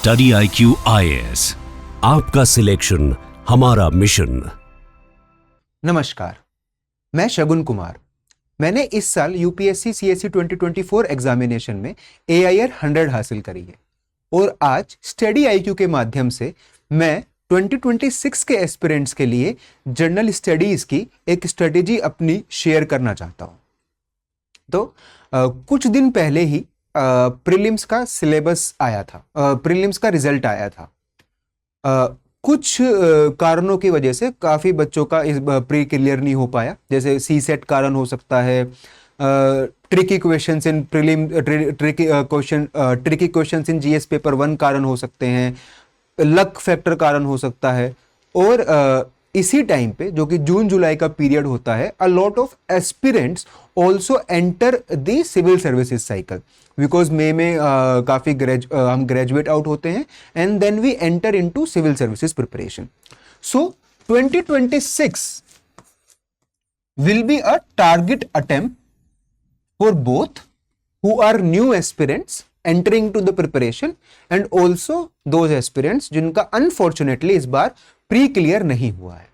Study IQ IAS, आपका selection हमारा mission. नमस्कार, मैं शगुन कुमार। मैंने इस साल यूपीएससी सीएससी 2024 एग्जामिनेशन में AIR 100 हासिल करी है और आज स्टडी IQ के माध्यम से मैं 2026 के एस्पिरेंट्स के लिए जनरल स्टडीज की एक स्ट्रेटेजी अपनी शेयर करना चाहता हूं। तो कुछ दिन पहले ही प्रीलिम्स का सिलेबस आया था, प्रीलिम्स का रिजल्ट आया था। कुछ कारणों की वजह से काफ़ी बच्चों का इस प्री क्लियर नहीं हो पाया, जैसे CSET कारण हो सकता है, tricky questions in prelim, tricky questions in GS paper 1 कारण हो सकते हैं, लक फैक्टर कारण हो सकता है। और इसी टाइम पे जो कि जून जुलाई का पीरियड होता है, a lot of aspirants also enter the civil services cycle, because मई में काफ़ी हम ग्रेजुएट आउट होते हैं and then we enter into civil services preparation. So 2026 will be a target attempt for both who are new aspirants entering to the preparation and also those aspirants जिनका unfortunately इस बार pre clear नहीं हुआ है।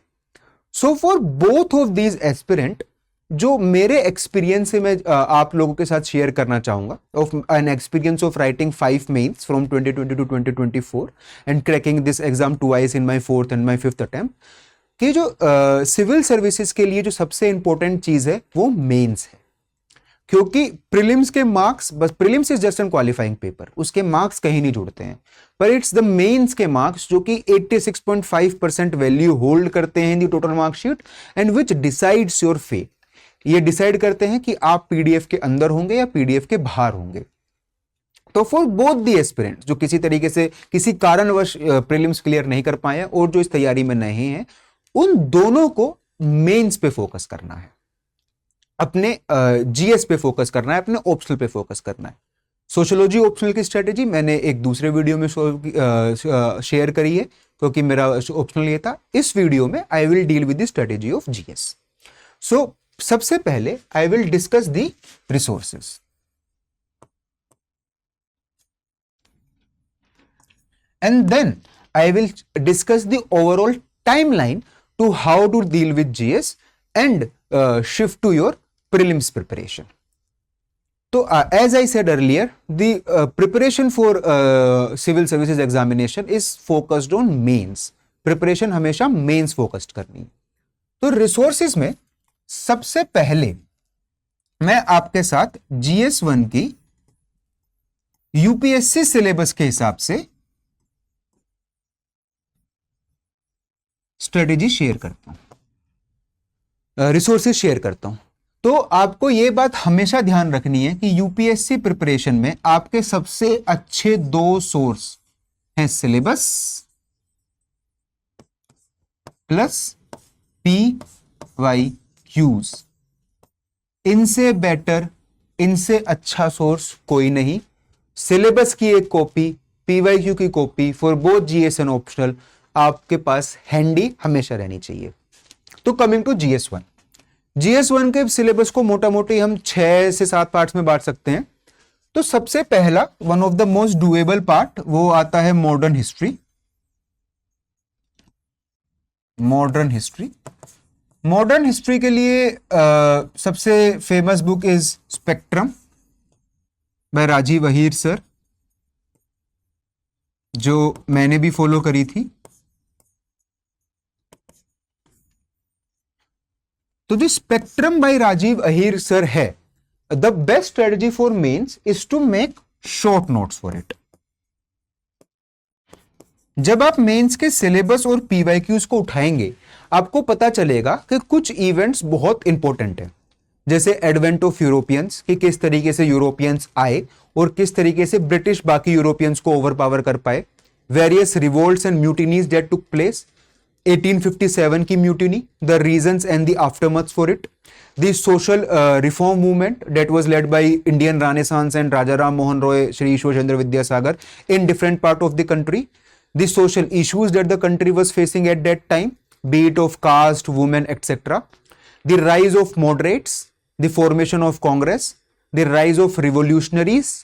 So for both of these aspirant, जो मेरे experience से मैं आप लोगों के साथ शेयर करना चाहूंगा, of an experience of writing 5 mains from 2020 to 2024 and cracking this exam twice in my 4th and my 5th attempt, कि जो सिविल सर्विसेज के लिए जो सबसे इंपॉर्टेंट चीज है वो मेंस है। क्योंकि प्रीलिम्स के मार्क्स, बस prelims is just an qualifying paper, उसके मार्क्स कहीं नहीं जुड़ते हैं, पर इट्स द मेंस के मार्क्स जो कि 86.5% वैल्यू होल्ड करते हैं in the total marksheet and which decides your fate. ये डिसाइड करते हैं कि आप PDF के अंदर होंगे या PDF के बाहर होंगे। तो फॉर बोथ द एस्पिरेंट्स जो किसी तरीके से किसी कारणवश प्रीलिम्स क्लियर नहीं कर पाए और जो इस तैयारी में नहीं है, उन दोनों को मेंस पे फोकस करना है, अपने GS पे फोकस करना है, अपने ऑप्शनल पे फोकस करना है। सोशियोलॉजी ऑप्शनल की स्ट्रेटेजी मैंने एक दूसरे वीडियो में शेयर करी है, क्योंकि मेरा ऑप्शनल ये था। इस वीडियो में I will deal with the strategy of GS। So सबसे पहले I will discuss the resources and then I will discuss the overall timeline to how to deal with GS and shift to your prelims preparation. So as I said earlier, the preparation for civil services examination is focused on mains. Preparation हमेशा mains focused करनी है। तो resources में सबसे पहले मैं आपके साथ GS1 की UPSC सिलेबस के हिसाब से स्ट्रेटेजी शेयर करता हूं, रिसोर्सेज शेयर करता हूं। तो आपको यह बात हमेशा ध्यान रखनी है कि यूपीएससी प्रिपरेशन में आपके सबसे अच्छे 2 सोर्स हैं, सिलेबस प्लस PYQs। इनसे बेटर, इनसे अच्छा सोर्स कोई नहीं। सिलेबस की एक कॉपी, PYQ की copy for both GS and optional आपके पास हैंडी हमेशा रहनी चाहिए। तो कमिंग टू GS1, GS1 के सिलेबस को मोटा मोटी हम 6 से 7 पार्ट्स में बांट सकते हैं। तो सबसे पहला, one of the most doable part, वो आता है modern history. Modern history, modern history के लिए सबसे famous book is spectrum by Rajiv Ahir sir, जो मैंने भी फॉलो करी थी। तो जो spectrum by Rajiv Ahir sir है, the best strategy for mains is to make short notes for it. जब आप मेंस के सिलेबस और PYQs को उठाएंगे, आपको पता चलेगा कि कुछ इवेंट्स बहुत इंपॉर्टेंट हैं, जैसे एडवेंट ऑफ यूरोपियंस, कि किस तरीके से यूरोपियंस आए और किस तरीके से ब्रिटिश बाकी यूरोपियंस को ओवरपावर कर पाए। Various revolts and mutinies that took place, 1857 की mutiny, the reasons and the aftermaths for it, the social reform movement that was led by Indian renaissance and Raja Ram Mohan Roy, Shri Ishwar Chandra Vidyasagar in different part of the country, the social issues that the country was facing at that time, be it of caste, women etcetera, the rise of moderates, the formation of Congress, the rise of revolutionaries,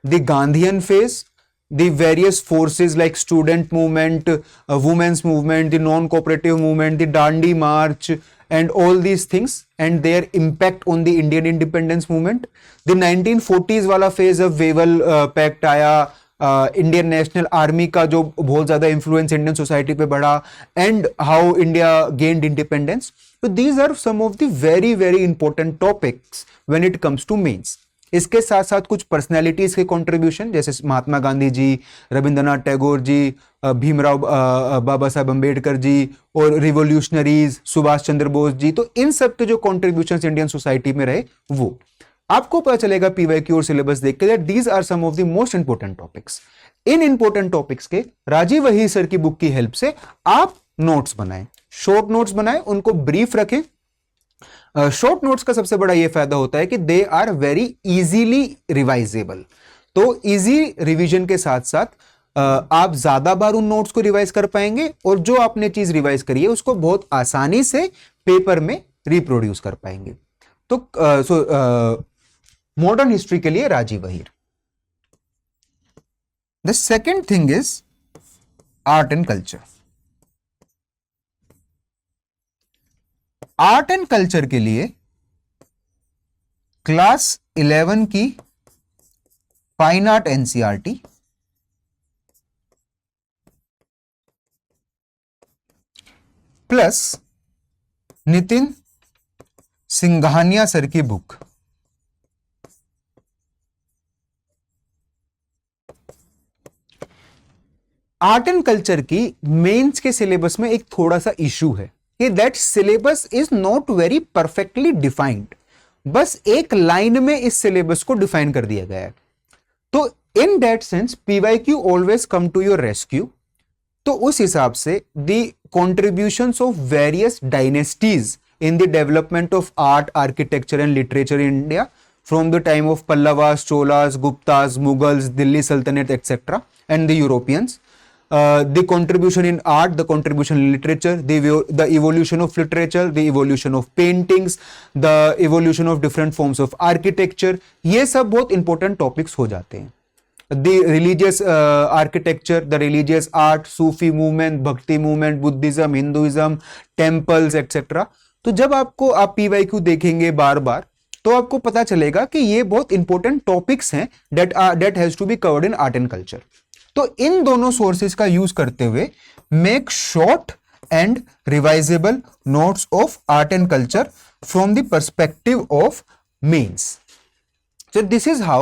the Gandhian phase, the various forces like student movement, women's movement, the non-cooperative movement, the Dandi March, and all these things and their impact on the Indian independence movement. The 1940s वाला phase of Wavell pact आया, Indian National Army का जो बहुत ज्यादा influence Indian society पे बढ़ा, and how India gained independence. तो these are some of the very very important topics when it comes to mains. इसके साथ साथ कुछ पर्सनैलिटीज के कंट्रीब्यूशन जैसे महात्मा गांधी जी, रविंद्रनाथ टैगोर जी, भीमराव बाबा साहब अंबेडकर जी, और रिवोल्यूशनरीज सुभाष चंद्र बोस जी. तो इन सब के जो कॉन्ट्रीब्यूशन इंडियन सोसाइटी में रहे वो आपको पता चलेगा पीवाईक्यू और सिलेबस देख के, that these are some of the most important topics. इन इंपोर्टेंट टॉपिक्स के राजीव वहीर सर की बुक की हेल्प से आप नोट्स बनाएं, शॉर्ट नोट्स बनाएं, उनको ब्रीफ रखें. शॉर्ट नोट्स का सबसे बड़ा ये फायदा होता है कि दे आर वेरी इजीली रिवाइजेबल. तो इजी रिवीजन के साथ साथ आप ज्यादा बार उन नोट्स को रिवाइज कर पाएंगे, और जो आपने चीज रिवाइज करी है उसको बहुत आसानी से पेपर में रिप्रोड्यूस कर पाएंगे. तो मॉडर्न हिस्ट्री के लिए Rajiv Ahir. The second thing is art and culture. Art and culture के लिए क्लास 11 की fine art NCERT, plus Nitin Singhania sir की बुक. आर्ट एंड कल्चर की मेंस के सिलेबस में एक थोड़ा सा इशू है कि that syllabus is not very perfectly defined. बस एक लाइन में इस सिलेबस को डिफाइन कर दिया गया है. तो in that sense PYQ always come to your rescue. तो उस हिसाब से the contributions of various dynasties in the development of art, architecture and literature in India from the time of Pallavas, Cholas, Guptas, Mughals, Delhi Sultanate, etc. and the Europeans. The contribution in art, the contribution in literature, the evolution of literature, the evolution of paintings, the evolution of different forms of architecture, ये सब बहुत important topics हो जाते हैं. The religious architecture, the religious art, Sufi movement, Bhakti movement, Buddhism, Hinduism, temples, etc. तो जब आप PYQ देखेंगे बार बार तो आपको पता चलेगा कि ये बहुत इंपॉर्टेंट टॉपिक्स हैं that has to be covered in art and culture. तो इन दोनों सोर्सेज का यूज करते हुए make short and revisable notes of art and culture from the perspective of mains. So this is how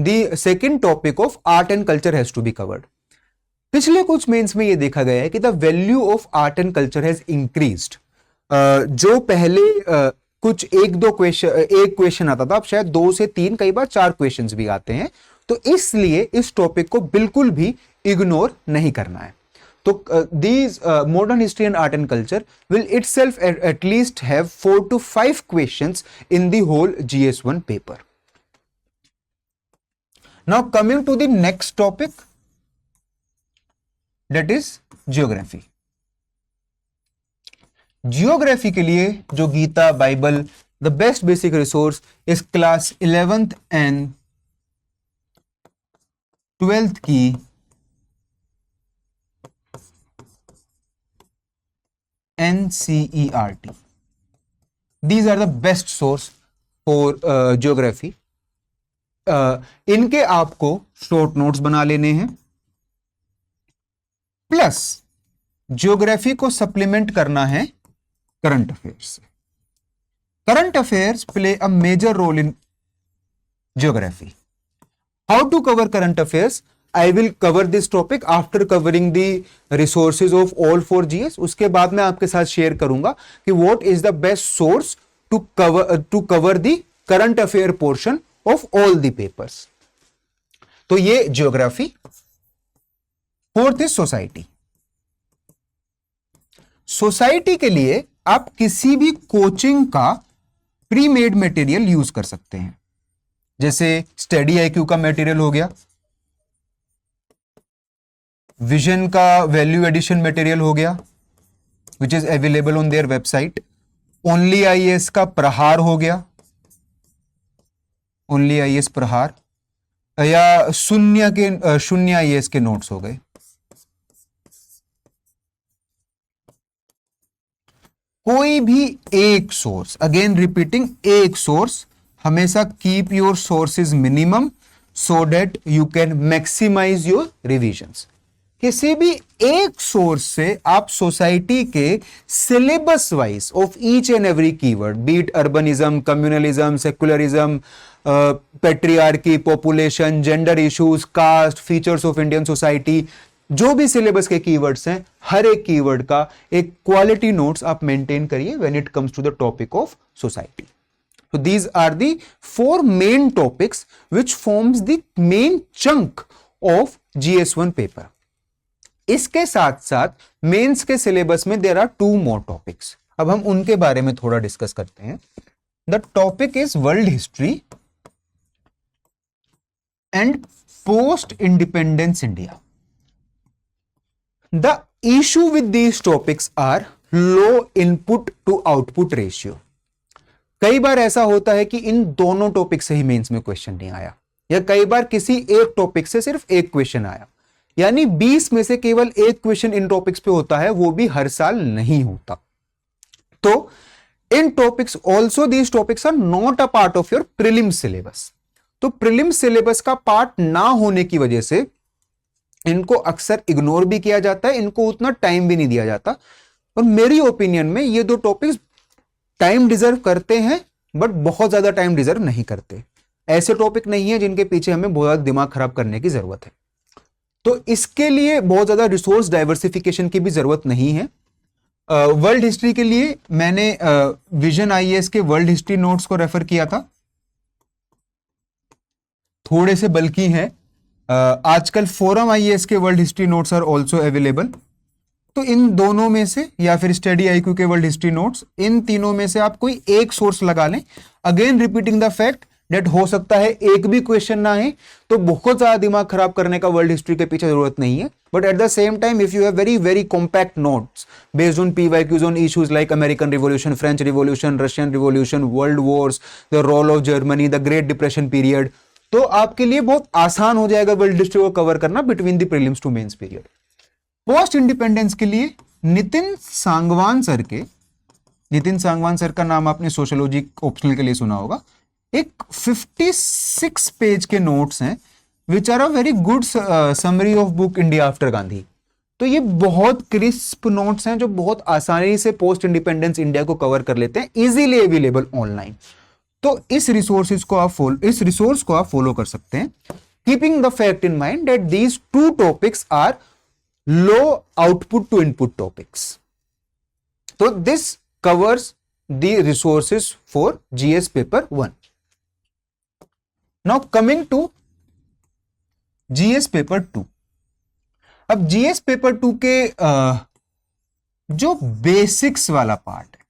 the second topic of art and culture has to be covered. पिछले कुछ mains में ये देखा गया है कि the value of art and culture has increased. जो पहले कुछ एक क्वेश्चन आता था, अब शायद 2 से 3 कई बार 4 क्वेश्चंस भी आते हैं. तो इसलिए इस टॉपिक को बिल्कुल भी इग्नोर नहीं करना है. तो these modern history and art and culture will itself at least have 4 to 5 questions in the whole GS1 paper. Now coming to the next topic, that is geography. Geography के लिए जो Gita, Bible, the best basic resource is class 11th and 12th की NCERT. These are the best source for geography. इनके आपको short notes बना लेने हैं, plus geography को सप्लीमेंट करना है करंट अफेयर्स से. Current affairs play a major role in geography. How to cover current affairs? I will cover this topic after covering the resources of all 4 GS. उसके बाद मैं आपके साथ शेयर करूंगा कि what is the best source to cover the current affair portion of all the papers. तो ये geography. Fourth is society. Society के लिए आप किसी भी कोचिंग का प्री मेड मटेरियल यूज कर सकते हैं, जैसे स्टडी आईक्यू का मटेरियल हो गया, विजन का वैल्यू एडिशन मटेरियल हो गया which is available on their website, only IAS का प्रहार हो गया, ओनली आईएएस प्रहार, या शून्य आईएएस के नोट्स हो गए। कोई भी एक सोर्स, अगेन रिपीटिंग, एक सोर्स, हमेशा keep your sources minimum so that you can maximise your revisions. किसी भी एक सोर्स से आप सोसाइटी के syllabus wise of each and every keyword, be it urbanism, communalism, secularism, patriarchy, population, gender issues, caste, features of Indian society, जो भी syllabus के keywords हैं, हर एक कीवर्ड का एक क्वालिटी नोट्स आप मेंटेन करिए when it comes to the topic of society. So these are the four main topics which forms the main chunk of GS1 paper. इसके साथ साथ मेंस के सिलेबस में देयर आर 2 more topics. अब हम उनके बारे में थोड़ा डिस्कस करते हैं. The topic is world history and post independence India. The issue with these topics are low input to output ratio. कई बार ऐसा होता है कि इन दोनों टॉपिक से ही मेंस में क्वेश्चन नहीं आया, या कई बार किसी एक टॉपिक से सिर्फ एक क्वेश्चन आया, यानी 20 में से केवल एक क्वेश्चन इन टॉपिक्स पे होता है, वो भी हर साल नहीं होता. तो इन topics also these topics are not a part of your prelims syllabus. तो प्रीलिम्स सिलेबस का पार्ट ना होने की वजह से इनको अक्सर इग्नोर भी किया जाता है, इनको उतना टाइम भी नहीं दिया जाता. और मेरी ओपिनियन में ये दो टॉपिक्स टाइम डिजर्व करते हैं, बट बहुत ज्यादा टाइम डिजर्व नहीं करते. ऐसे टॉपिक नहीं है जिनके पीछे हमें बहुत ज्यादा दिमाग खराब करने की जरूरत है. तो इसके लिए बहुत ज्यादा रिसोर्स डाइवर्सिफिकेशन की भी जरूरत नहीं है. वर्ल्ड हिस्ट्री के लिए मैंने विजन आईएएस के वर्ल्ड हिस्ट्री नोट्स को रेफर किया था. थोड़े से बल्कि हैं. आजकल फोरम आईएएस के world history notes are also available. तो इन दोनों में से, या फिर स्टडी आईक्यू के वर्ल्ड हिस्ट्री नोट्स, इन तीनों में से आप कोई एक सोर्स लगा लें. Again repeating the fact that हो सकता है एक भी क्वेश्चन ना है, तो बहुत ज्यादा दिमाग खराब करने का वर्ल्ड हिस्ट्री के पीछे जरूरत नहीं है. But at the same time if you have very very compact notes based on PYQs on issues like American revolution, French revolution, Russian revolution, world wars, the role of Germany, the great depression period, तो आपके लिए बहुत आसान हो जाएगा world history को cover करना between the prelims to mains period. Post independence के लिए नितिन सांगवान सर का नाम आपने सोशियोलॉजी ऑप्शनल के लिए सुना होगा. एक 56 पेज के नोट्स हैं which are a very good summary of book India after Gandhi. तो ये बहुत क्रिस्प नोट्स हैं जो बहुत आसानी से पोस्ट इंडिपेंडेंस इंडिया को कवर कर लेते हैं, इजीली अवेलेबल ऑनलाइन. तो इस रिसोर्स को आप फॉलो कर सकते हैं, keeping the fact in mind that these 2 topics are low output to input topics. So this covers the resources for GS paper 1. Now coming to GS paper 2. अब GS paper 2 के जो basics वाला part है,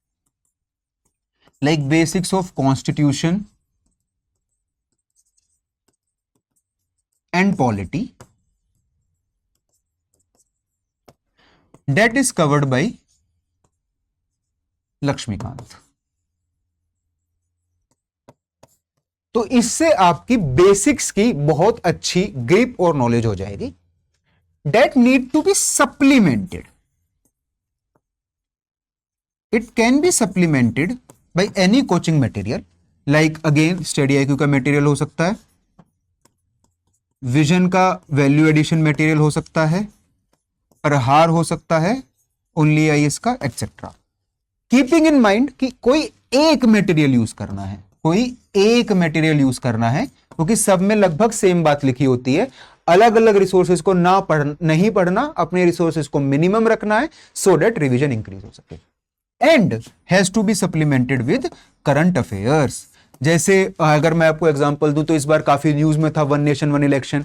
like basics of constitution and polity, that is covered by Laxmikanth. तो इससे आपकी basics की बहुत अच्छी ग्रिप और नॉलेज हो जाएगी. that need to be supplemented. it can be supplemented by any coaching material like again study IQ का मटेरियल हो सकता है, विजन का वैल्यू एडिशन मटेरियल हो सकता है, प्रहार हो सकता है, ओनली आईएएस का, एक्सेट्रा. कीपिंग इन माइंड कि कोई एक मटेरियल यूज करना है, क्योंकि सब में लगभग सेम बात लिखी होती है. अलग अलग रिसोर्सेज को नहीं पढ़ना, अपने रिसोर्सेज को मिनिमम रखना है सो दैट रिवीजन इंक्रीज हो सके. And has to be supplemented with current affairs. जैसे अगर मैं आपको एग्जांपल दूं तो इस बार काफी न्यूज में था one nation one election.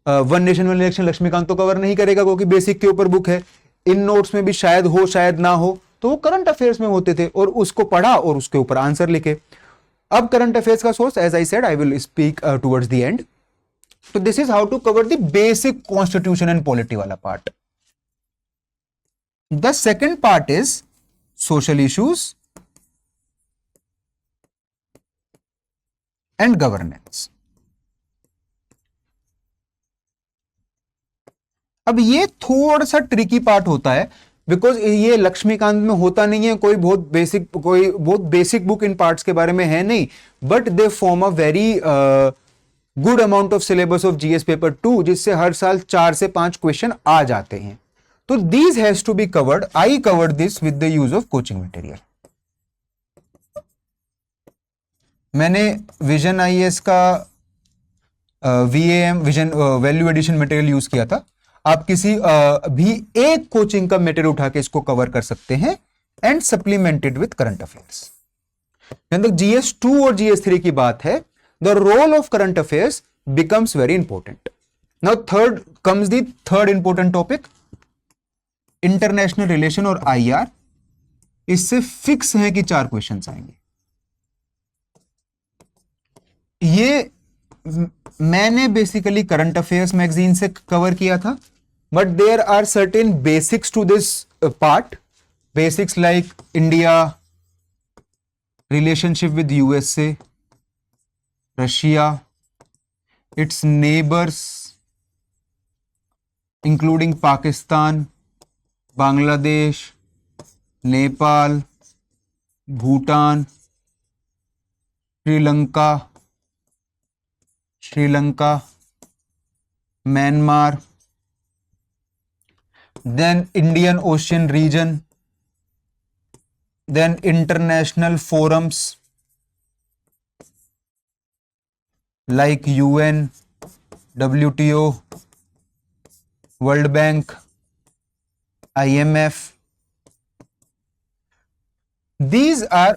One nation one election Laxmikanth तो कवर नहीं करेगा क्योंकि बेसिक के ऊपर बुक है. इन नोट्स में भी शायद हो शायद ना हो, तो वो करंट अफेयर्स में होते थे और उसको पढ़ा और उसके ऊपर आंसर लिखे. अब करंट अफेयर्स का source, as I said, I will speak towards the end. तो this is how to cover the basic constitution and polity वाला part. The second part is social issues and governance. अब ये थोड़ा सा tricky part होता है because ये लक्ष्मीकांत में होता नहीं है, कोई बहुत बेसिक बुक इन पार्ट्स के बारे में है नहीं, but they form a very good amount of syllabus of GS paper 2, जिससे हर साल 4 से 5 क्वेश्चन आ जाते हैं. तो these has to be covered. I covered this with the use of coaching material. मैंने विजन आईएएस का VAM vision value addition material use किया था. आप किसी भी एक कोचिंग का मटेरियल उठा के इसको कवर कर सकते हैं and supplemented with current affairs. जहां तक GS2 और GS3 की बात है, the role of current affairs becomes very important. Now third comes the third important topic, international relation और IR. इससे फिक्स है कि 4 क्वेश्चन आएंगे. ये मैंने बेसिकली करंट अफेयर्स मैगजीन से कवर किया था, but there are certain basics to this part. Basics like India, relationship with USA, Russia, its neighbours including Pakistan, Bangladesh, Nepal, Bhutan, Sri Lanka, Myanmar, then Indian Ocean region, then international forums like UN, WTO, World Bank, IMF. These are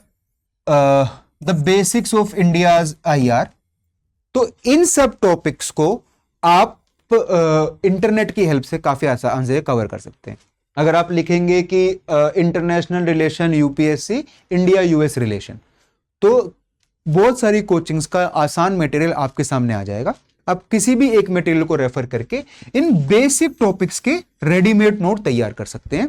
the basics of India's IR. तो इन सब topics को आप internet की help से काफी आसान से cover कर सकते हैं. अगर आप लिखेंगे कि international relation UPSC India US relation, तो बहुत सारी कोचिंग्स का आसान मटेरियल आपके सामने आ जाएगा. आप किसी भी एक मटेरियल को रेफर करके इन बेसिक टॉपिक्स के रेडीमेड नोट तैयार कर सकते हैं.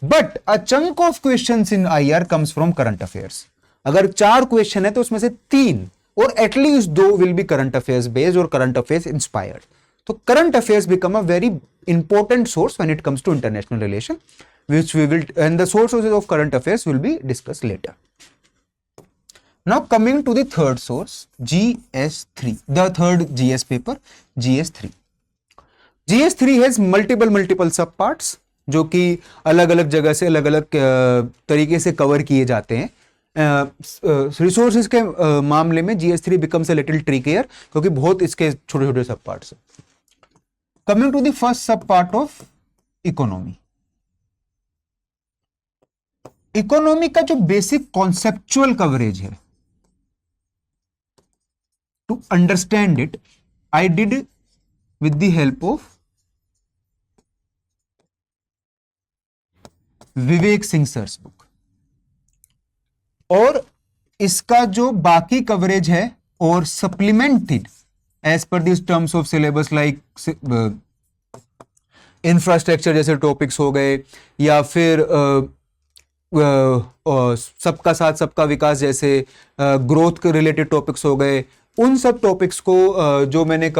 But a chunk of questions in IR comes from current affairs. अगर 4 क्वेश्चन है तो उसमें से 3 और at least 2 will be current affairs based और करंट अफेयर्स इंस्पायर्ड. तो current affairs become a very important source when it comes to international relation, which we will, and the sources of current affairs will be discussed later. Now coming to the third source, GS3, the third GS paper, GS3. GS3 has multiple sub parts जो कि अलग अलग जगह से अलग अलग तरीके से कवर किए जाते हैं. रिसोर्सेज के मामले में GS3 becomes a little trickier क्योंकि बहुत इसके छोटे छोटे सब पार्ट्स हैं. Coming to the first sub part of economy. Economy का जो बेसिक कॉन्सेप्चुअल कवरेज है, to understand it I did with the help of Vivek Singh sir's book. और इसका जो बाकी कवरेज है और supplemented as per this terms of syllabus like infrastructure जैसे टॉपिक्स हो गए, या फिर सबका साथ सबका विकास जैसे ग्रोथ के रिलेटेड टॉपिक्स हो गए, उन सब टॉपिक्स को जो मैंने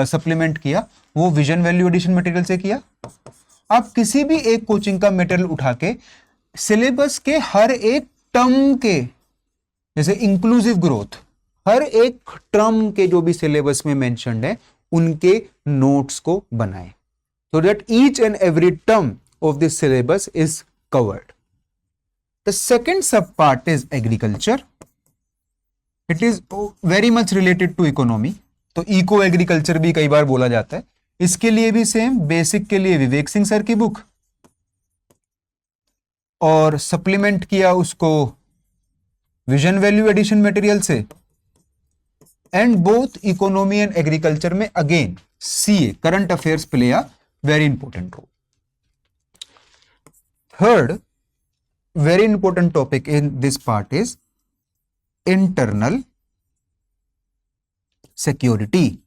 सप्लीमेंट किया वो विजन वैल्यू एडिशन मटेरियल से किया. आप किसी भी एक कोचिंग का मटेरियल उठा के सिलेबस के हर एक टर्म के, जैसे इंक्लूसिव ग्रोथ, हर एक टर्म के जो भी सिलेबस में मेंशन्ड है उनके नोट्स को बनाएं, so that each and every term of this syllabus is covered. The second sub part is agriculture. It is very much related to economy. तो इको एग्रीकल्चर भी कई बार बोला जाता है. इसके लिए भी सेम, बेसिक के लिए विवेक सिंह सर की बुक और सप्लीमेंट किया उसको विजन वैल्यू एडिशन मटेरियल से. And both economy and agriculture में again CA current affairs play a very important role. Third very important topic in this part is internal security.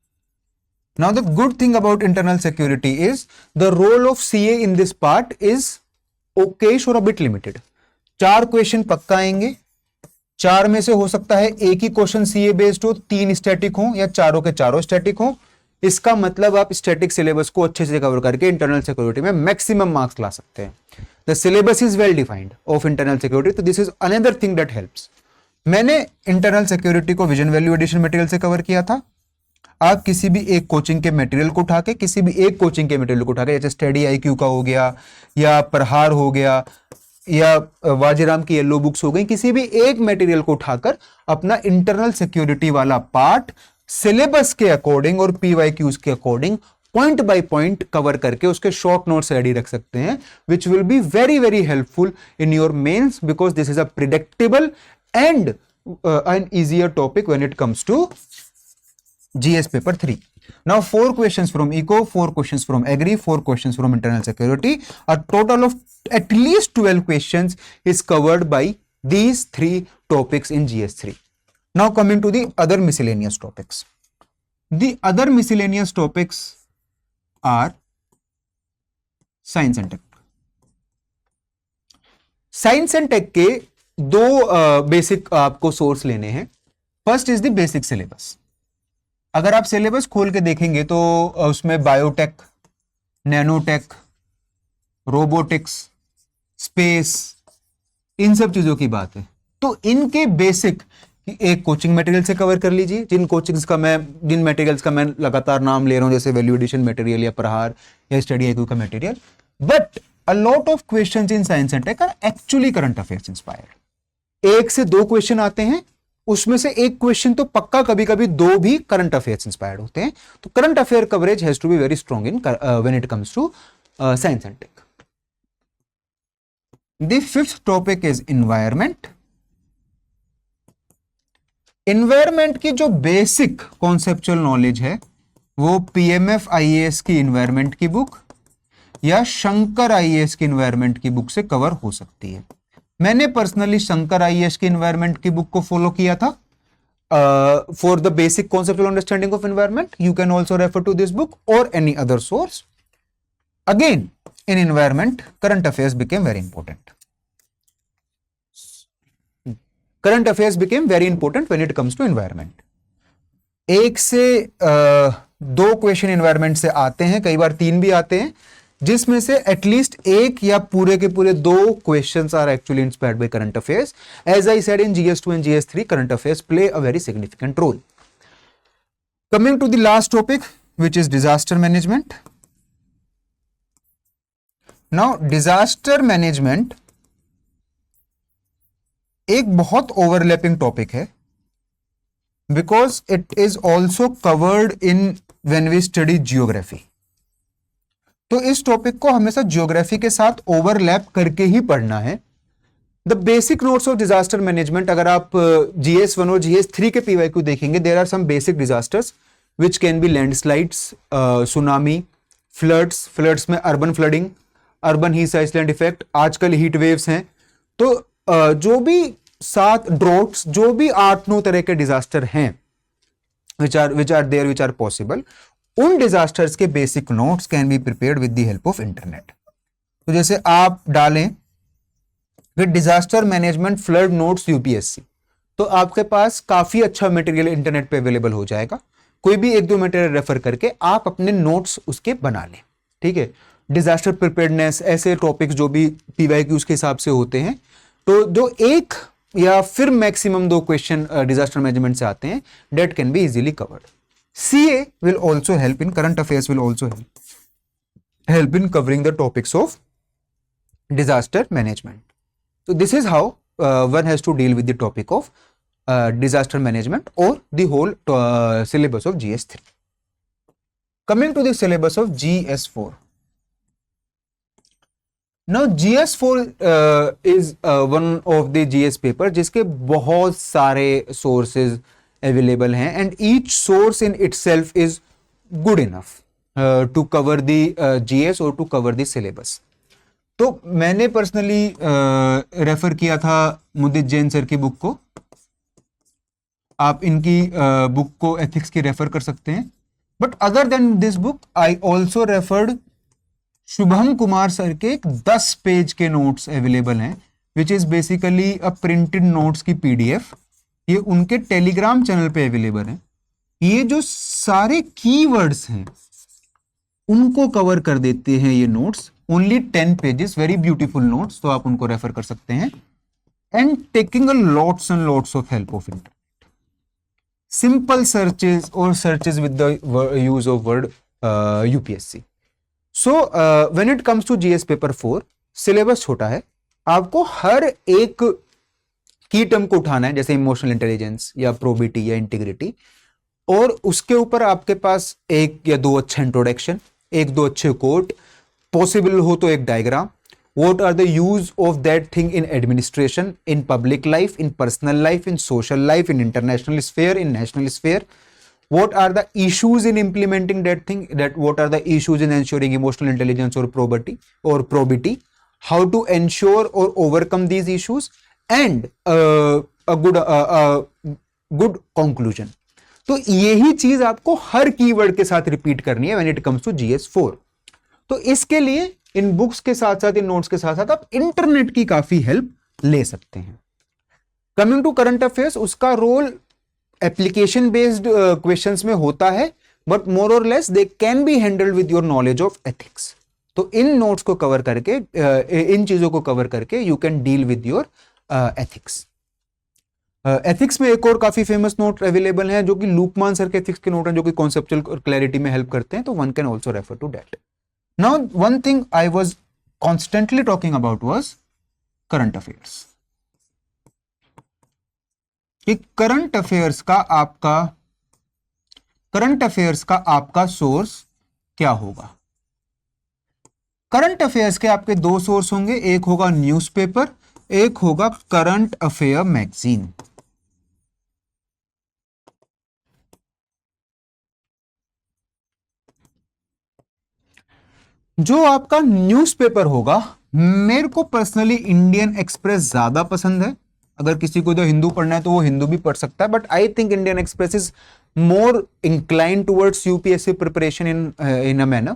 Now the good thing about internal security is the role of CA in this part is okayish or a bit limited. 4 question पक्का आएंगे. 4 में से हो सकता है एक ही question CA based हो, 3 static हो या चारों के चारों स्टैटिक हो, इसका मतलब आप स्टैटिक सिलेबस को अच्छे से कवर करके इंटरनल सिक्योरिटी में मैक्सिमम मार्क्स ला सकते हैं. The syllabus is well defined of internal security, तो this is another thing that helps. मैंने इंटरनल सिक्योरिटी को विजन वैल्यू एडिशन मटेरियल से कवर किया था. आप किसी भी एक कोचिंग के मटेरियल को उठा के, किसी भी एक कोचिंग के मटेरियल को उठा के, जैसे स्टडी IQ का हो गया या प्रहार हो गया या वाजीराम की येलो बुक्स हो गई, किसी भी एक मटेरियल को उठाकर अपना इंटरनल सिक्योरिटी वाला पार्ट सिलेबस के अकॉर्डिंग और PYQs के according point by point cover करके उसके शॉर्ट नोट्स रेडी रख सकते हैं, which will be very very helpful in your mains, because this is a predictable and an easier topic when it comes to GS paper 3. Now 4 questions from Eco, 4 questions from Agri, 4 questions from Internal Security. A total of at least 12 questions is covered by these 3 topics in GS3. Now coming to the other miscellaneous topics. The other miscellaneous topics are Science and Tech. Science and Tech के दो basic आपको source लेने हैं. First is the basic syllabus. अगर आप syllabus खोल के देखेंगे तो उसमें बायोटेक, नैनोटेक, रोबोटिक्स, स्पेस, इन सब चीजों की बात है. तो इनके बेसिक एक कोचिंग मटेरियल से कवर कर लीजिए. जिन मटेरियल्स का मैं लगातार नाम ले रहा हूं, जैसे वैल्यू एडिशन मटेरियल या प्रहार या स्टडी IQ का material. But a lot of questions in science and tech are actually current affairs inspired. 1 से 2 क्वेश्चन आते हैं, उसमें से एक क्वेश्चन तो पक्का, कभी कभी 2 भी करंट अफेयर्स इंस्पायर्ड होते हैं. तो current affair coverage has to be very strong in when it comes to science and tech. The 5th topic is environment. Environment की जो बेसिक कॉन्सेप्चुअल नॉलेज है वो PMF IAS की एनवायरमेंट की book या शंकर IAS की एनवायरमेंट की book से कवर हो सकती है. मैंने पर्सनली शंकर IAS की एनवायरमेंट की बुक को फॉलो किया था for the basic conceptual understanding of environment. You can also refer to this book और any other source. Again in environment current affairs became very important. Current affairs became very important when it comes to environment. 1 से 2 question environment से आते हैं, कई बार 3 भी आते हैं, जिसमें से एटलीस्ट 1 या पूरे के पूरे 2 questions are actually inspired by current affairs. As I said in GS2 and GS3 current affairs play a very significant role. Coming to the last topic which is disaster management. Now disaster management एक बहुत overlapping topic है, because it is also covered in when we study geography. तो इस topic को हमेशा geography के साथ overlap करके ही पढ़ना है. The basic notes of disaster management, अगर आप GS1 और GS3 के PYQ देखेंगे, there are some basic disasters which can be landslides, tsunami, floods में urban flooding, urban heat island effect, आजकल हीट वेव्स हैं. तो जो भी 7 ड्रॉट्स, जो भी 8-9 तरह के डिजास्टर हैं विच आर पॉसिबल, उन डिजास्टर्स के basic notes can be prepared with the help of internet. तो जैसे आप डालें with disaster management flood notes UPSC, तो आपके पास काफी अच्छा मटेरियल इंटरनेट पे अवेलेबल हो जाएगा. कोई भी 1-2 मटेरियल रेफर करके आप अपने नोट्स उसके बना लें. ठीक है. डिजास्टर प्रिपेयर्डनेस, ऐसे टॉपिक्स जो भी PYQs के हिसाब से होते हैं, तो जो 1 या फिर मैक्सिमम 2 क्वेश्चन डिजास्टर मैनेजमेंट से आते हैं, date can be easily covered. CA will also help in current affairs, will also help in covering the topics of disaster management. So this is how one has to deal with the topic of disaster management or the whole syllabus of GS3. Coming to the syllabus of GS4. Now GS4 is one of the GS paper जिसके बहुत सारे sources available हैं, and each source in itself is good enough to cover the GS और to cover the syllabus. तो मैंने personally refer किया था Mudit Jain sir की बुक को. आप इनकी बुक को एथिक्स की रेफर कर सकते हैं. But other than this book I also referred Shubham Kumar sir के 10 पेज के नोट्स अवेलेबल हैं, which is basically a printed notes की PDF. ये उनके टेलीग्राम चैनल पे अवेलेबल है. ये जो सारे कीवर्ड्स हैं उनको कवर कर देते हैं ये notes, only 10 pages, very beautiful notes, तो आप उनको रेफर कर सकते हैं। And taking a lots and lots of help of internet, simple searches और searches with the use of word UPSC. So when it comes to GS paper 4, syllabus छोटा है, आपको हर एक की टर्म को उठाना है, जैसे इमोशनल इंटेलिजेंस या प्रोबिटी या इंटीग्रिटी, और उसके ऊपर आपके पास एक या दो अच्छे इंट्रोडक्शन, एक दो अच्छे कोट, पॉसिबल हो तो एक diagram, what are the use of that thing in administration, in public life, in personal life, in social life, in international sphere, in national sphere, what are the issues in implementing that thing, that what are the issues in ensuring emotional intelligence or probity, how to ensure or overcome these issues, and a good conclusion. तो यही चीज आपको हर keyword के साथ repeat करनी है when it comes to GS4। तो इसके लिए इन बुक्स के साथ साथ, इन नोट्स के साथ साथ आप इंटरनेट की काफी हेल्प ले सकते हैं। कमिंग टू करंट अफेयर्स, उसका रोल एप्लीकेशन बेस्ड क्वेश्चंस में होता है, बट मोर और less they can be handled with your knowledge of ethics. तो इन नोट्स को कवर करके, इन चीजों को कवर करके you can deal with your ethics. Ethics में एक और काफी फेमस नोट अवेलेबल है जो कि लूकमान सर के एथिक्स के नोट हैं, जो कि कॉन्सेप्चुअल और क्लैरिटी में हेल्प करते हैं, तो one can also refer to that. Now, one thing I was constantly talking about was current affairs. कि करंट अफेयर्स का आपका सोर्स क्या होगा। करंट अफेयर्स के आपके दो सोर्स होंगे, एक होगा न्यूज़पेपर, एक होगा करंट अफेयर मैगजीन। जो आपका न्यूज़पेपर होगा, मेरे को पर्सनली इंडियन एक्सप्रेस ज्यादा पसंद है। अगर किसी को तो हिंदू पढ़ना है तो वो हिंदू भी पढ़ सकता है, but I think Indian express is more incline towards UPSC preparation in a manner.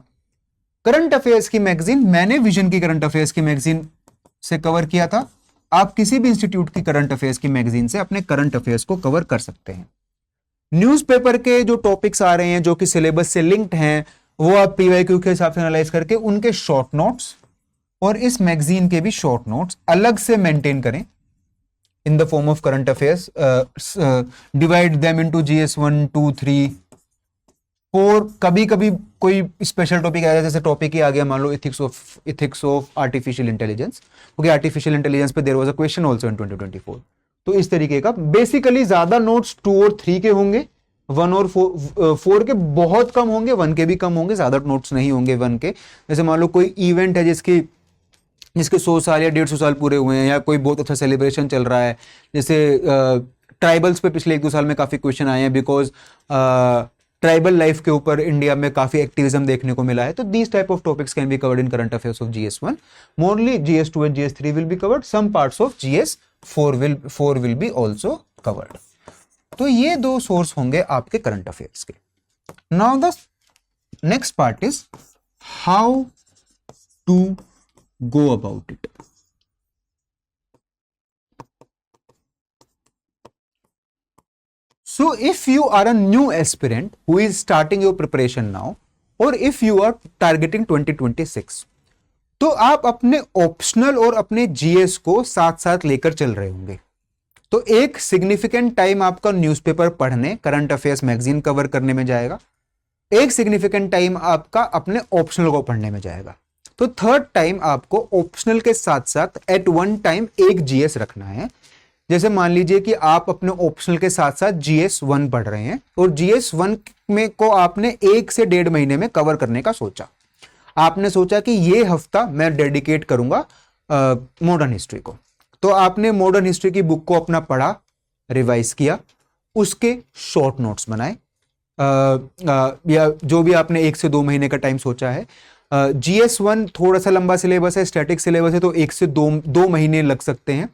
Current affairs की मैगजीन, मैंने विजन की करंट अफेयर्स की मैगजीन से कवर किया था। आप किसी भी इंस्टीट्यूट की करंट अफेयर्स की मैगजीन से अपने करंट अफेयर्स को कवर कर सकते हैं। न्यूज़पेपर के जो टॉपिक्स आ रहे हैं जो कि सिलेबस से लिंक्ड हैं, वो आप पीवाईक्यू के हिसाब से एनालाइज करके उनके शॉर्ट नोट्स और इस मैगजीन के भी शॉर्ट नोट्स अलग से मेंटेन करें in the form of current affairs, divide them into GS1 2 3 4। कभी कभी कोई स्पेशल टॉपिक आया, जैसे टॉपिक ही आ गया मान लो इथिक्स ऑफ आर्टिफिशियल इंटेलिजेंस, क्योंकि आर्टिफिशियल इंटेलिजेंस पे there was a question also in 2024। तो इस तरीके का बेसिकली ज्यादा नोट्स 2 और 3 के होंगे, 1 और 4 के बहुत कम होंगे, 1 के भी कम होंगे, ज्यादा नोट्स नहीं होंगे 1 के। जैसे मान लो कोई इवेंट है जिसके 100 साल या 150 साल पूरे हुए हैं, या कोई बहुत अच्छा सेलिब्रेशन चल रहा है, जैसे ट्राइबल्स पे पिछले 1-2 साल में काफी क्वेश्चन आए हैं, बिकॉज ट्राइबल लाइफ के ऊपर इंडिया में काफी एक्टिविज्म देखने को मिला है। तो these type of topics can be covered in current affairs of GS1। Morally GS2 and GS3 will be covered, some parts of GS4 will be also covered. तो ये दो सोर्स होंगे आपके करंट अफेयर्स के। Now the next part is how to go about it. So if you are a new aspirant who is starting your preparation now, or if you are targeting 2026, तो आप अपने ऑप्शनल और अपने GS को साथ साथ लेकर चल रहे होंगे। तो एक सिग्निफिकेंट टाइम आपका न्यूज़पेपर पढ़ने, करंट अफेयर्स मैगजीन कवर करने में जाएगा, एक सिग्निफिकेंट टाइम आपका अपने ऑप्शनल को पढ़ने में जाएगा। तो थर्ड टाइम आपको ऑप्शनल के साथ साथ एट वन टाइम एक जीएस रखना है। जैसे मान लीजिए कि आप अपने ऑप्शनल के साथ साथ GS1 पढ़ रहे हैं, और GS1 में को आपने 1 से 1.5 महीने में कवर करने का सोचा। आपने सोचा कि ये हफ्ता मैं डेडिकेट करूंगा मॉडर्न हिस्ट्री को। तो आपने मॉडर्न हिस्ट्री की बुक को अपना पढ़ा, रिवाइज किया, उसके शॉर्ट नोट्स बनाए, या जो भी आपने 1 से 2 महीने का टाइम सोचा है। GS1 थोड़ा सा लंबा सिलेबस है, स्टैटिक सिलेबस है, तो 1 से 2 महीने लग सकते हैं।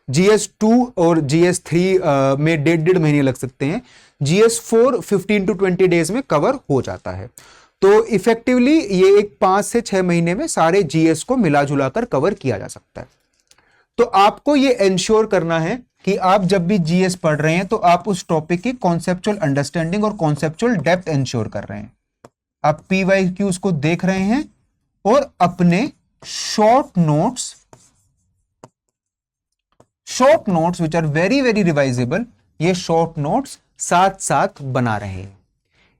GS2 और GS3 में 1.5 महीने लग सकते हैं। GS4 15 to 20 डेज में कवर हो जाता है। तो इफेक्टिवली ये एक 5 से 6 महीने में सारे GS को मिला जुला कर कवर किया जा सकता है। तो आपको ये इंश्योर करना है कि आप जब भी जीएस पढ़ रहे हैं तो आप उस टॉपिक की कॉन्सेप्चुअल अंडरस्टैंडिंग और कॉन्सेप्चुअल डेप्थ इंश्योर कर रहे हैं। आप PYQs को देख रहे हैं और अपने short notes which are very very revisable, ये शॉर्ट नोट्स साथ साथ बना रहे हैं।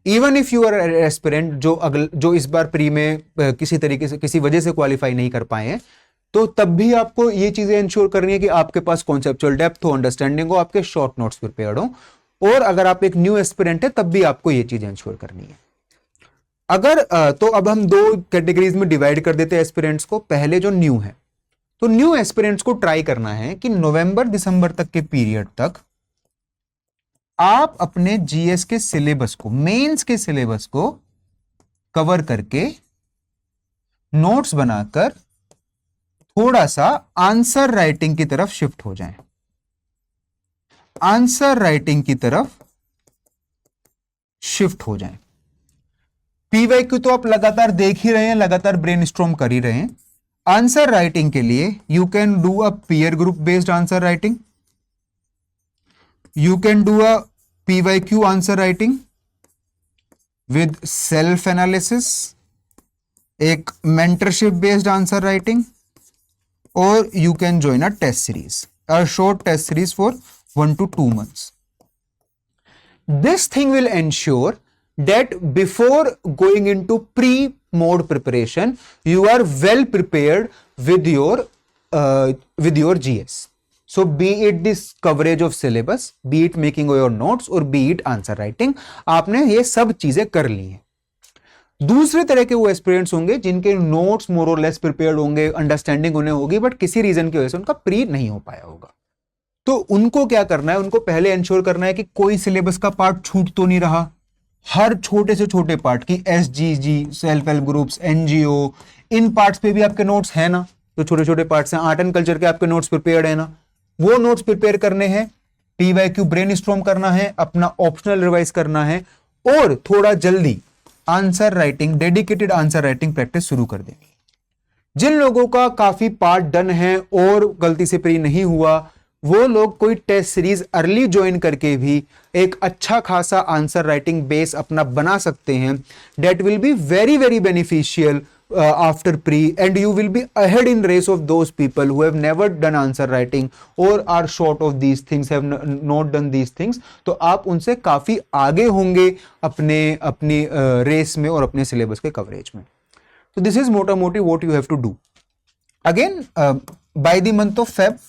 Even if you are aspirant जो इस बार प्री में किसी तरीके से किसी वजह से क्वालिफाई नहीं कर पाए हैं, तो तब भी आपको ये चीजें इंश्योर करनी है कि आपके पास कॉन्सेप्चुअल डेप्थ हो, अंडरस्टैंडिंग हो, आपके शॉर्ट नोट्स प्रिपेयर्ड हो। और अगर आप एक न्यू एस्पिरेंट है तब भी आपको ये चीजें इंश्योर करनी है। तो अब हम दो कैटेगरीज में डिवाइड कर देते हैं एस्पिरेंट्स को। पहले जो न्यू है, तो न्यू एस्पिरेंट्स को ट्राई करना है कि नवंबर दिसंबर तक के पीरियड तक आप अपने जीएस के सिलेबस को, मेंस के सिलेबस को कवर करके नोट्स बनाकर थोड़ा सा आंसर राइटिंग की तरफ शिफ्ट हो जाएं। आंसर राइटिंग की तरफ शिफ्ट हो जाएं। PYQ तो आप लगातार देख ही रहे हैं, लगातार ब्रेनस्टॉर्म कर ही रहे हैं। आंसर राइटिंग के लिए you can do a peer group based answer writing, you can do a PYQ answer writing with self analysis, एक मेंटरशिप बेस्ड आंसर राइटिंग, और you can join a test series, a short test series for 1 to 2 months. This thing will ensure that before going into pre-mode preparation, you are well prepared with your GS. So be it this coverage of syllabus, be it making your notes, or be it answer writing, आपने ये सब चीजें कर ली हैं। दूसरे तरह के वो एस्पिरेंट्स होंगे जिनके नोट्स मोर और लेस प्रिपेयर्ड होंगे, अंडरस्टैंडिंग उन्हें होगी, बट किसी रीजन की वजह से उनका प्री नहीं हो पाया होगा। तो उनको क्या करना है, उनको पहले इंश्योर करना है कि कोई सिलेबस का पार्ट छूट तो नहीं रहा। हर छोटे से छोटे पार्ट की SGG, self help groups, NGO, इन पार्ट्स पे भी आपके नोट्स हैं ना, जो छोटे छोटे पार्ट्स हैं। आर्ट एंड कल्चर के आपके नोट्स प्रिपेयर्ड है ना, वो नोट्स प्रिपेयर करने हैं। PYQ ब्रेनस्टॉर्म करना है, अपना ऑप्शनल रिवाइज करना है, और थोड़ा जल्दी answer writing, dedicated answer writing practice शुरू कर देनी। जिन लोगों का काफी पार्ट डन है और गलती से प्री नहीं हुआ, वो लोग कोई टेस्ट सीरीज अर्ली ज्वाइन करके भी एक अच्छा खासा आंसर राइटिंग बेस अपना बना सकते हैं। That will be very very beneficial after pre, and you will be ahead in race of those people who have never done answer writing or are short of these things, have not done these things. तो आप उनसे काफी आगे होंगे अपनी race में और अपने सिलेबस के कवरेज में। तो दिस इज मोटा मोटी what you have to do. Again, by the month of Feb,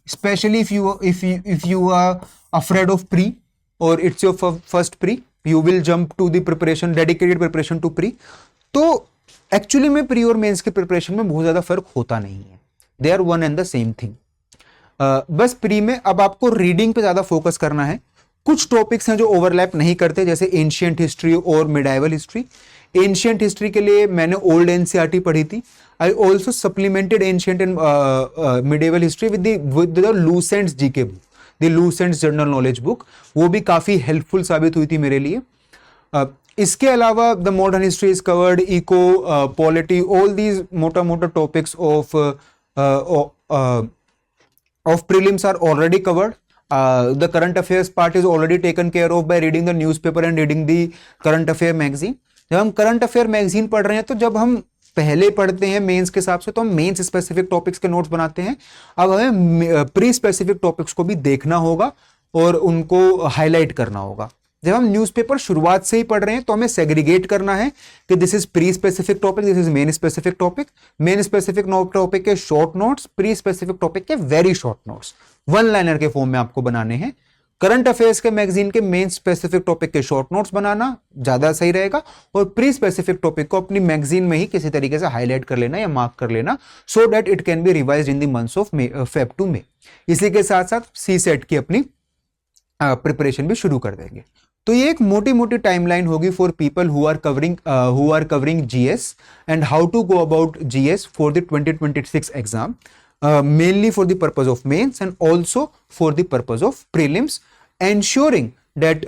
especially if you are afraid of pre or it's your first pre, you will jump to the preparation, dedicated preparation to pre. तो actually में pre और mains के preparation में बहुत ज्यादा फर्क होता नहीं है, they are one and the same thing. बस प्री में अब आपको रीडिंग पे ज्यादा फोकस करना है। कुछ टॉपिक्स हैं जो ओवरलैप नहीं करते, जैसे एंशिएंट हिस्ट्री और मिडाइवल हिस्ट्री। एंशिएंट हिस्ट्री के लिए मैंने ओल्ड NCERT पढ़ी थी। I also supplemented ancient and medieval history with the Lucent's GK book, the Lucent's general knowledge book. वो भी काफी हेल्पफुल साबित हुई थी मेरे लिए। इसके अलावा the modern history is covered, eco, polity, all these मोटा मोटा topics of prelims are already covered. The current affairs part is already taken care of by reading the newspaper and reading the current affair magazine. जब हम current affair magazine पढ़ रहे हैं, तो जब हम पहले पढ़ते हैं मेंस के हिसाब से, तो हम मेंस स्पेसिफिक टॉपिक्स के नोट्स बनाते हैं। अब हमें प्री स्पेसिफिक टॉपिक्स को भी देखना होगा और उनको हाईलाइट करना होगा। जब हम न्यूज़पेपर शुरुआत से ही पढ़ रहे हैं, तो हमें सेग्रीगेट करना है कि this is pre specific topic, this is main specific topic. Main specific topic के short notes, pre specific topic के very short notes, one liner के फॉर्म में आपको बनाने हैं। करंट अफेयर्स के मैगजीन के मेन स्पेसिफिक टॉपिक के शॉर्ट नोट्स बनाना ज्यादा सही रहेगा, और प्री स्पेसिफिक टॉपिक को अपनी मैगजीन में ही किसी तरीके से हाईलाइट कर लेना या मार्क कर लेना, so that it can be revised in the months of Feb to May. इसी के साथ साथ CSET की अपनी प्रिपरेशन भी शुरू कर देंगे। तो ये एक मोटी मोटी टाइमलाइन होगी for people who are covering GS and how to go about GS for the 2026 exam, mainly for the purpose of mains and also for the purpose of prelims, ensuring that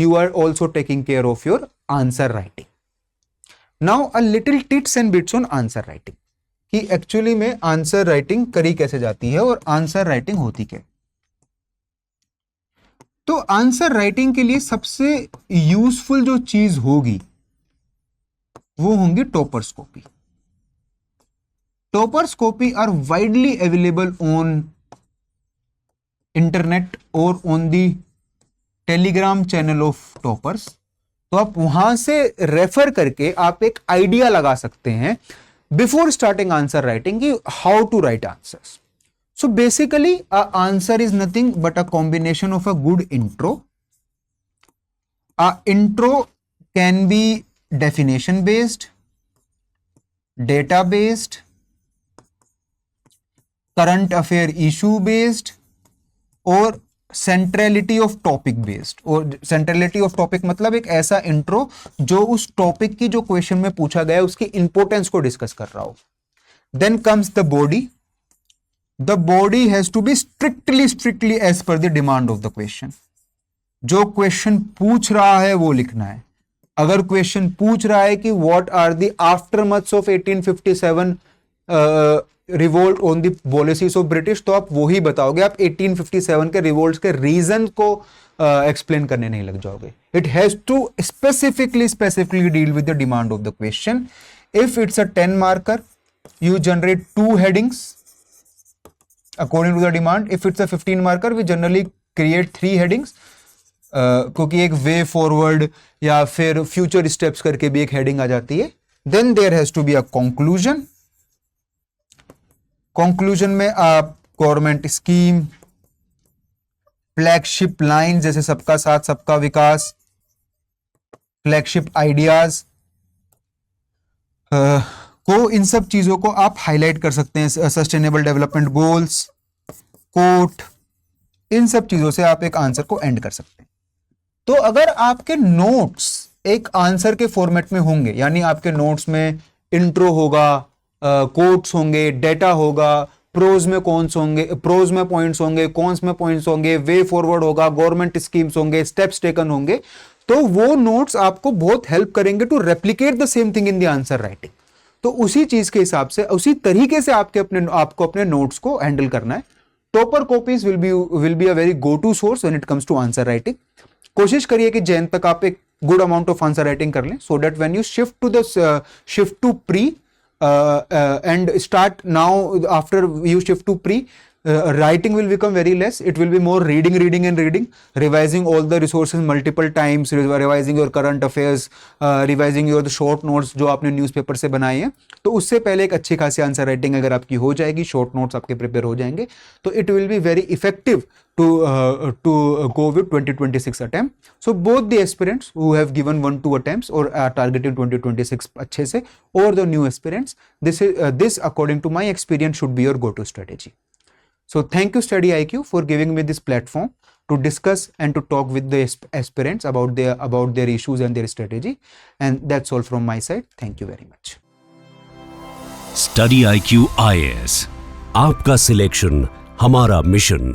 you are also taking care of your answer writing. Now a little tips and bits on answer writing, कि actually में answer writing करी कैसे जाती है और answer writing होती क्या। तो आंसर राइटिंग के लिए सबसे यूजफुल जो चीज होगी वो होंगी toppers copy. Toppers copy are widely available on internet और on the Telegram channel of toppers. तो आप वहां से रेफर करके आप एक आइडिया लगा सकते हैं बिफोर स्टार्टिंग आंसर राइटिंग कि how to write answers. So basically, a answer is nothing but a combination of a good intro. A intro can be definition based, data based, current affair issue based, और centrality of topic based. और centrality of topic मतलब एक ऐसा intro जो उस topic की जो question में पूछा गया उसकी importance को discuss कर रहा हो. Then comes the body. The body has to be strictly as per the demand of the question. जो क्वेश्चन पूछ रहा है वो लिखना है. अगर क्वेश्चन पूछ रहा है कि what are the aftermaths of 1857 revolt on the policies of British, तो आप वो ही बताओगे. आप 1857 के रिवोल्ट के रीजन को एक्सप्लेन करने नहीं लग जाओगे. It has to specifically deal with the demand of the question. If it's a 10 marker, you generate 2 headings according to the demand. If it's a 15 marker, we generally create 3 headings, क्योंकि एक way forward या फिर future steps करके भी एक heading आ जाती है. Then there has to be a conclusion. Conclusion में आप गवर्नमेंट स्कीम, फ्लैगशिप लाइन जैसे सबका साथ सबका विकास, फ्लैगशिप आइडियाज को, इन सब चीजों को आप हाईलाइट कर सकते हैं. सस्टेनेबल डेवलपमेंट गोल्स, कोट, इन सब चीजों से आप एक आंसर को एंड कर सकते हैं. तो अगर आपके नोट्स एक आंसर के फॉर्मेट में होंगे, यानी आपके नोट्स में इंट्रो होगा, कोट्स होंगे, डेटा होगा, प्रोज में कौन होंगे, प्रोज में पॉइंट्स होंगे, कॉन्स में पॉइंट्स होंगे, वे फॉरवर्ड होगा, गवर्नमेंट स्कीम्स होंगे, स्टेप्स टेकन होंगे, तो वो नोट्स आपको बहुत हेल्प करेंगे to replicate the same thing in the answer writing. तो उसी चीज के हिसाब से, उसी तरीके से आपको अपने नोट्स को हैंडल करना है. Topper copies will be a very go to source when it comes to answer writing. कोशिश करिए कि जैन तक आप एक good amount of answer writing कर लें, so that when you shift to pre and start now, after you shift to pre, writing will become very less. It will be more reading, revising all the resources multiple times, revising your current affairs, revising your the short notes जो आपने newspaper से बनाए हैं. तो उससे पहले एक अच्छी खासी आंसर राइटिंग अगर आपकी हो जाएगी, शॉर्ट नोट्स आपके प्रिपेयर हो जाएंगे, तो it will be very effective to go with 2026 attempt. So both the aspirants who have given 1-2 attempts or are targeting 2026 अच्छे से, or the new aspirants, this according to my experience should be your go-to strategy. So thank you Study IQ for giving me this platform to discuss and to talk with the aspirants about their issues and their strategy. And that's all from my side. Thank you very much. Study IQ IAS, आपका selection हमारा mission.